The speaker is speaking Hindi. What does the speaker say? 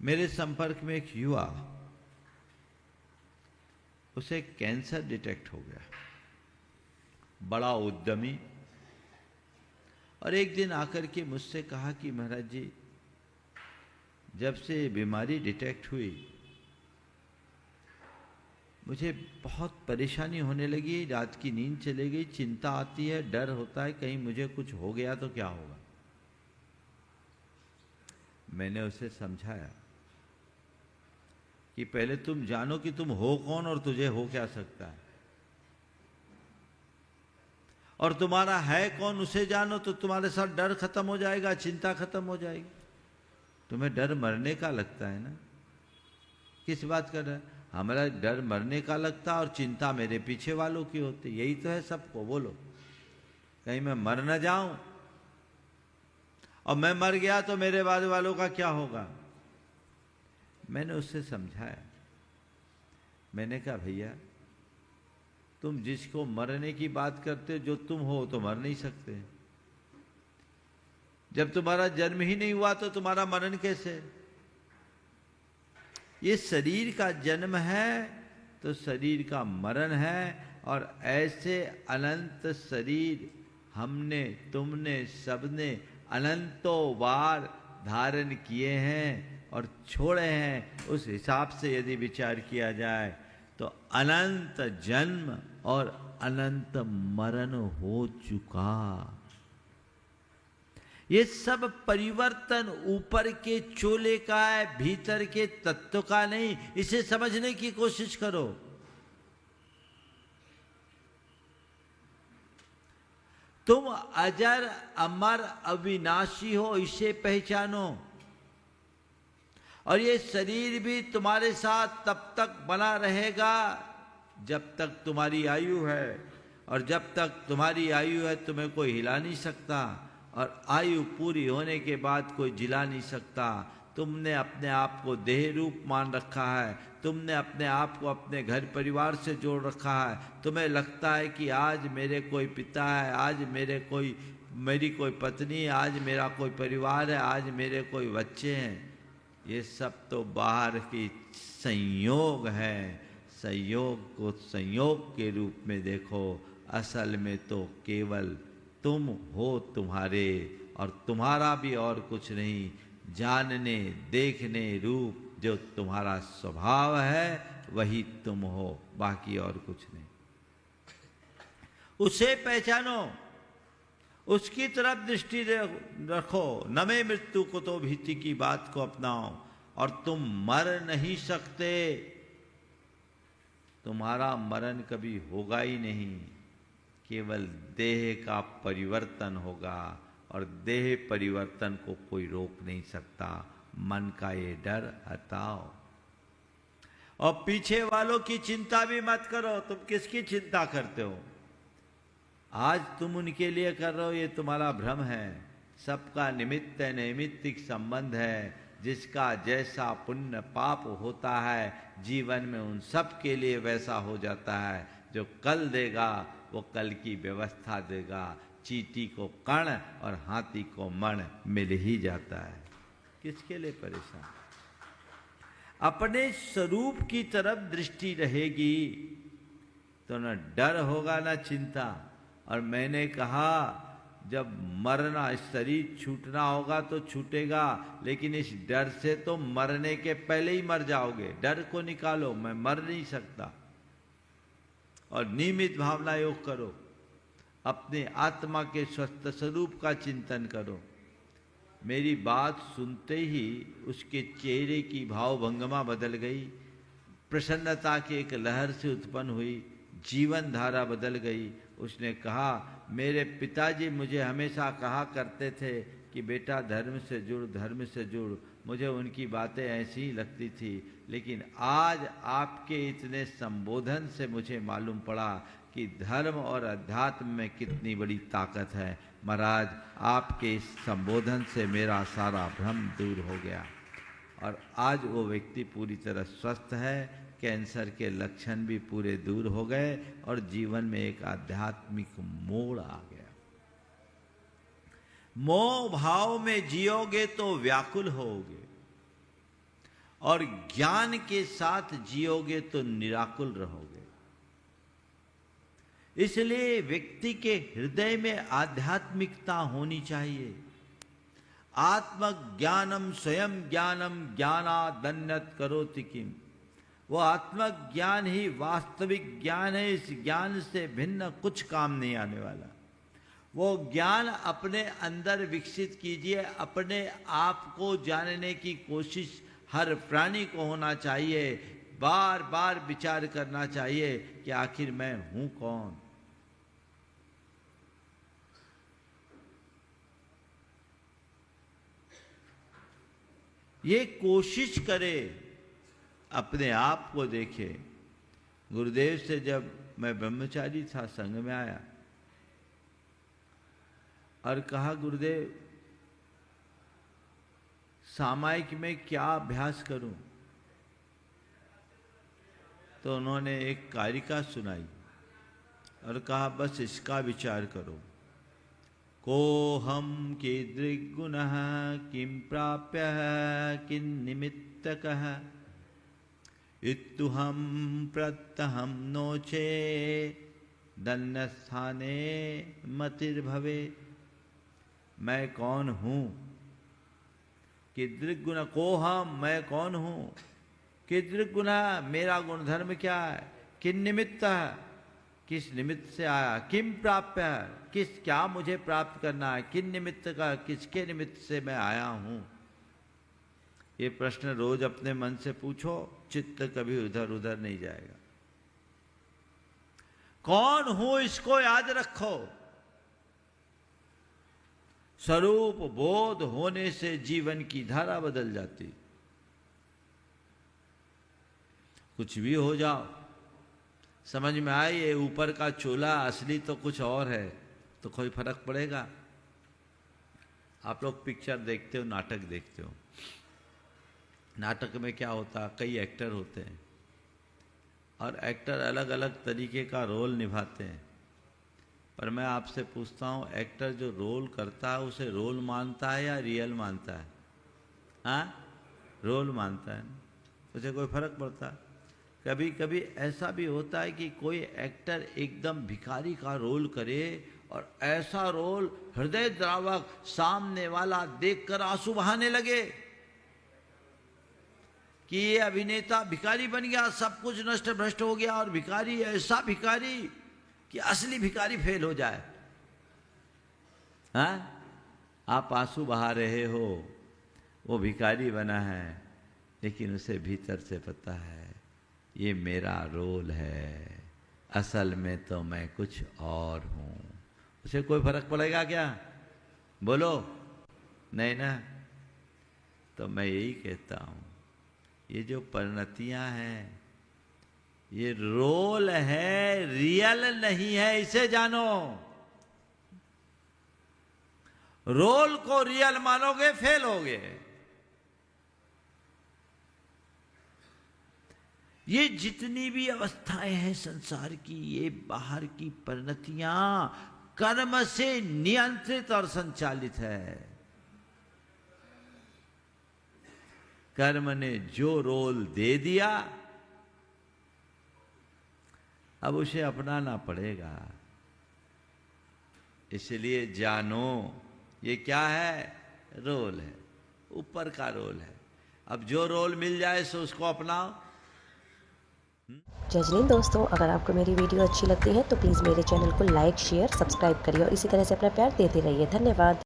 मेरे संपर्क में एक युवा, उसे कैंसर डिटेक्ट हो गया, बड़ा उद्यमी, और एक दिन आकर के मुझसे कहा कि महाराज जी, जब से बीमारी डिटेक्ट हुई मुझे बहुत परेशानी होने लगी, रात की नींद चली गई, चिंता आती है, डर होता है कहीं मुझे कुछ हो गया तो क्या होगा। मैंने उसे समझाया कि पहले तुम जानो कि तुम हो कौन और तुझे हो क्या सकता है, और तुम्हारा है कौन उसे जानो तो तुम्हारे साथ डर खत्म हो जाएगा, चिंता खत्म हो जाएगी। तुम्हें डर मरने का लगता है ना, किस बात का डर? हमारा डर मरने का लगता और चिंता मेरे पीछे वालों की होती, यही तो है सबको। बोलो, कहीं मैं मर न जाऊं, और मैं मर गया तो मेरे बाद वालों का क्या होगा। मैंने उससे समझाया, मैंने कहा भैया तुम जिसको मरने की बात करते हो, जो तुम हो तो मर नहीं सकते। जब तुम्हारा जन्म ही नहीं हुआ तो तुम्हारा मरण कैसे? ये शरीर का जन्म है तो शरीर का मरण है, और ऐसे अनंत शरीर हमने, तुमने, सबने अनंतों बार धारण किए हैं और छोड़े हैं। उस हिसाब से यदि विचार किया जाए तो अनंत जन्म और अनंत मरण हो चुका। ये सब परिवर्तन ऊपर के चोले का है, भीतर के तत्व का नहीं। इसे समझने की कोशिश करो। तुम अजर अमर अविनाशी हो, इसे पहचानो। और ये शरीर भी तुम्हारे साथ तब तक बना रहेगा जब तक तुम्हारी आयु है, और जब तक तुम्हारी आयु है तुम्हें कोई हिला नहीं सकता, और आयु पूरी होने के बाद कोई जिला नहीं सकता। तुमने अपने आप को देह रूप मान रखा है, तुमने अपने आप को अपने घर परिवार से जोड़ रखा है। तुम्हें लगता है कि आज मेरे कोई पिता है, आज मेरी कोई पत्नी, आज मेरा कोई परिवार है, आज मेरे कोई बच्चे हैं। ये सब तो बाहर की संयोग है। संयोग को संयोग के रूप में देखो, असल में तो केवल तुम हो तुम्हारे, और तुम्हारा भी और कुछ नहीं। जानने देखने रूप जो तुम्हारा स्वभाव है वही तुम हो, बाकी और कुछ नहीं। उसे पहचानो, उसकी तरफ दृष्टि रखो। नमे मृत्यु को तो भीति की बात को अपनाओ, और तुम मर नहीं सकते। तुम्हारा मरण कभी होगा ही नहीं, केवल देह का परिवर्तन होगा, और देह परिवर्तन को कोई रोक नहीं सकता। मन का ये डर हटाओ, और पीछे वालों की चिंता भी मत करो। तुम किसकी चिंता करते हो? आज तुम उनके लिए कर रहे हो, ये तुम्हारा भ्रम है। सबका निमित्त नैमित्तिक संबंध है। जिसका जैसा पुण्य पाप होता है जीवन में, उन सब के लिए वैसा हो जाता है। जो कल देगा वो कल की व्यवस्था देगा। चींटी को कण और हाथी को मण मिल ही जाता है। किसके लिए परेशान? अपने स्वरूप की तरफ दृष्टि रहेगी तो न डर होगा न चिंता। और मैंने कहा जब मरना, शरीर छूटना होगा तो छूटेगा, लेकिन इस डर से तो मरने के पहले ही मर जाओगे। डर को निकालो, मैं मर नहीं सकता। और नियमित भावना योग करो, अपने आत्मा के स्वस्थ स्वरूप का चिंतन करो। मेरी बात सुनते ही उसके चेहरे की भावभंगिमा बदल गई, प्रसन्नता की एक लहर से उत्पन्न हुई, जीवन धारा बदल गई। उसने कहा, मेरे पिताजी मुझे हमेशा कहा करते थे कि बेटा धर्म से जुड़, धर्म से जुड़। मुझे उनकी बातें ऐसी ही लगती थी, लेकिन आज आपके इतने संबोधन से मुझे मालूम पड़ा कि धर्म और अध्यात्म में कितनी बड़ी ताकत है। महाराज, आपके इस संबोधन से मेरा सारा भ्रम दूर हो गया, और आज वो व्यक्ति पूरी तरह स्वस्थ है। कैंसर के लक्षण भी पूरे दूर हो गए, और जीवन में एक आध्यात्मिक मोड़ आ गया। मोह भाव में जियोगे तो व्याकुल होगे, और ज्ञान के साथ जियोगे तो निराकुल रहोगे। इसलिए व्यक्ति के हृदय में आध्यात्मिकता होनी चाहिए। आत्मज्ञानम स्वयं ज्ञानम ज्ञानादन्यत् करोति किम। वो आत्मज्ञान ही वास्तविक ज्ञान है। इस ज्ञान से भिन्न कुछ काम नहीं आने वाला। वो ज्ञान अपने अंदर विकसित कीजिए। अपने आप को जानने की कोशिश हर प्राणी को होना चाहिए। बार बार विचार करना चाहिए कि आखिर मैं हूं कौन। ये कोशिश करे, अपने आप को देखे। गुरुदेव से जब मैं ब्रह्मचारी था संघ में आया और कहा गुरुदेव सामायिक में क्या अभ्यास करूं, तो उन्होंने एक कारिका सुनाई और कहा बस इसका विचार करो। को हम कीदृग्गुणः किं प्राप्य किं निमित्तकः इत्थुहं प्रत्यहं नोचे दन्यस्थाने मतिर्भवे। मैं कौन हूँ? कीदृग्गुण को हम, मैं कौन हूँ? कीदृग्गुण, मेरा गुणधर्म क्या है? किन निमित्त, किस निमित्त से आया? किम प्राप्य, क्या मुझे प्राप्त करना है? किन निमित्त का, किसके निमित्त से मैं आया हूँ? ये प्रश्न रोज अपने मन से पूछो, चित्त कभी उधर उधर नहीं जाएगा। कौन हूं इसको याद रखो। स्वरूप बोध होने से जीवन की धारा बदल जाती। कुछ भी हो जाओ, समझ में आए ये ऊपर का चोला असली तो कुछ और है, तो कोई फर्क पड़ेगा? आप लोग पिक्चर देखते हो, नाटक देखते हो। नाटक में क्या होता, कई एक्टर होते हैं और एक्टर अलग अलग तरीके का रोल निभाते हैं। पर मैं आपसे पूछता हूँ, एक्टर जो रोल करता है उसे रोल मानता है या रियल मानता है? हाँ, रोल मानता है। उसे कोई फर्क पड़ता? कभी कभी ऐसा भी होता है कि कोई एक्टर एकदम भिखारी का रोल करे और ऐसा रोल हृदय द्रावक, सामने वाला देखकर आंसू बहाने लगे कि ये अभिनेता भिखारी बन गया, सब कुछ नष्ट भ्रष्ट हो गया, और भिखारी ऐसा भिखारी कि असली भिखारी फेल हो जाए। हाँ, आप आंसू बहा रहे हो, वो भिखारी बना है, लेकिन उसे भीतर से पता है ये मेरा रोल है, असल में तो मैं कुछ और हूं। उसे कोई फर्क पड़ेगा क्या? बोलो, नहीं ना। तो मैं यही कहता हूं, ये जो परिणतियां हैं ये रोल है, रियल नहीं है, इसे जानो। रोल को रियल मानोगे फेल होगे। ये जितनी भी अवस्थाएं हैं संसार की, ये बाहर की परिणतियां कर्म से नियंत्रित और संचालित है। कर्म ने जो रोल दे दिया अब उसे अपनाना पड़ेगा। इसलिए जानो ये क्या है? रोल है, ऊपर का रोल है। अब जो रोल मिल जाए सो उसको अपनाओ। जय हिंद दोस्तों, अगर आपको मेरी वीडियो अच्छी लगती है तो प्लीज़ मेरे चैनल को लाइक, शेयर, सब्सक्राइब करिए और इसी तरह से अपना प्यार देते रहिए। धन्यवाद।